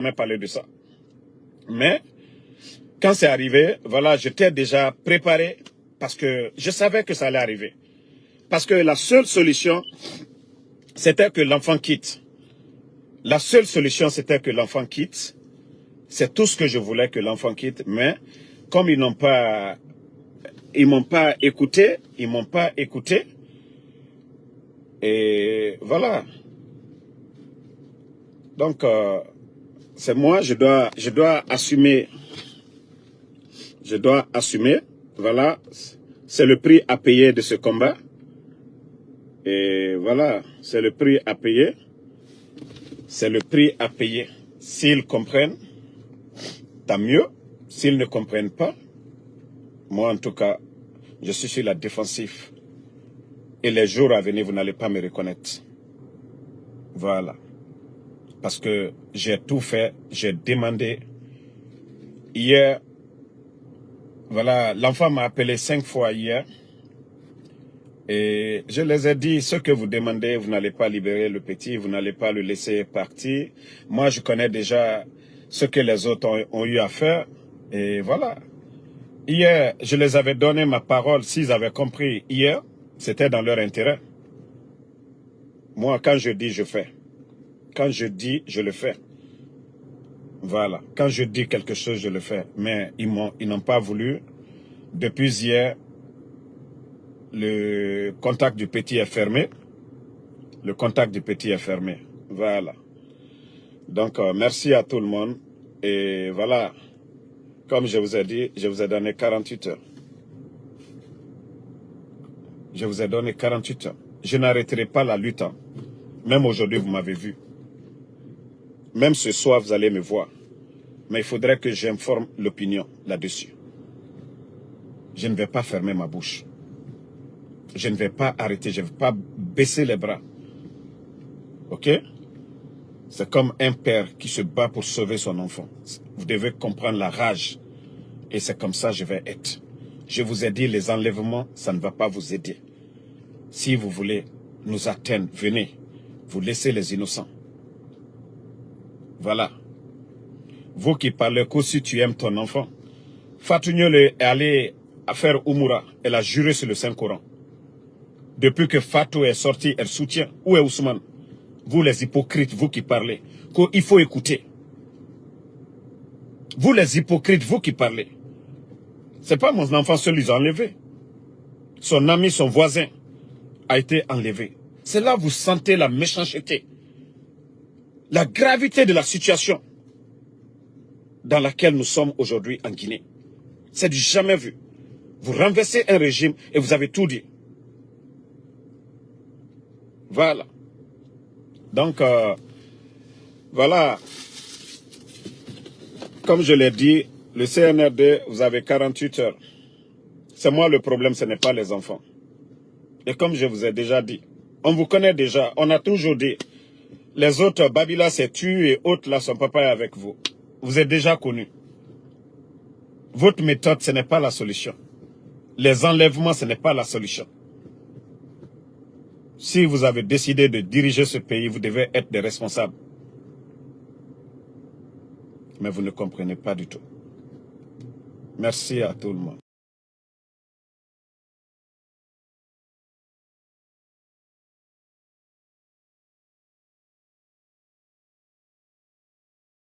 jamais parlé de ça. Mais quand c'est arrivé, voilà, j'étais déjà préparé parce que je savais que ça allait arriver. Parce que la seule solution, c'était que l'enfant quitte. La seule solution, c'était que l'enfant quitte. C'est tout ce que je voulais, que l'enfant quitte. Mais comme ils m'ont pas écouté. Et voilà. Donc, c'est moi, je dois assumer. Je dois assumer. Voilà. C'est le prix à payer de ce combat. Et voilà. C'est le prix à payer. C'est le prix à payer. S'ils comprennent, tant mieux. S'ils ne comprennent pas, moi en tout cas, je suis sur la défensive. Et les jours à venir, vous n'allez pas me reconnaître. Voilà. Parce que j'ai tout fait, j'ai demandé. Hier, voilà, l'enfant m'a appelé 5 fois hier. Et je les ai dit, ce que vous demandez, vous n'allez pas libérer le petit, vous n'allez pas le laisser partir. Moi, je connais déjà ce que les autres ont eu à faire. Et voilà. Hier, je les avais donné ma parole, s'ils avaient compris hier, c'était dans leur intérêt. Moi, quand je dis, je fais. Quand je dis, je le fais. Voilà. Quand je dis quelque chose, je le fais. Mais ils n'ont pas voulu. Depuis hier, le contact du petit est fermé. Le contact du petit est fermé. Voilà. Donc, merci à tout le monde. Et voilà. Comme je vous ai dit, je vous ai donné 48 heures. Je vous ai donné 48 heures. Je n'arrêterai pas la lutte. Hein. Même aujourd'hui, vous m'avez vu. Même ce soir, vous allez me voir. Mais il faudrait que j'informe l'opinion là-dessus. Je ne vais pas fermer ma bouche. Je ne vais pas arrêter. Je ne vais pas baisser les bras. Ok? C'est comme un père qui se bat pour sauver son enfant. Vous devez comprendre la rage. Et c'est comme ça que je vais être. Je vous ai dit, les enlèvements, ça ne va pas vous aider. Si vous voulez nous atteindre, venez. Vous laissez les innocents. Voilà. Vous qui parlez qu'aussi tu aimes ton enfant. Fatou Niolé est allée à faire Oumoura. Elle a juré sur le Saint-Coran. Depuis que Fatou est sorti, elle soutient. Où est Ousmane? Vous les hypocrites, vous qui parlez. Il faut écouter. Vous les hypocrites, vous qui parlez. C'est pas mon enfant seul, ils ont enlevé. Son ami, son voisin a été enlevé. C'est là que vous sentez la méchanceté. La gravité de la situation dans laquelle nous sommes aujourd'hui en Guinée. C'est du jamais vu. Vous renversez un régime et vous avez tout dit. Voilà. Donc, voilà. Comme je l'ai dit, le CNRD, vous avez 48 heures. C'est moi le problème, ce n'est pas les enfants. Et comme je vous ai déjà dit, on vous connaît déjà, on a toujours dit, les autres, Babila s'est tué et autres là, son papa est avec vous. Vous êtes déjà connus. Votre méthode, ce n'est pas la solution. Les enlèvements, ce n'est pas la solution. Si vous avez décidé de diriger ce pays, vous devez être des responsables. Mais vous ne comprenez pas du tout. Merci à tout le monde.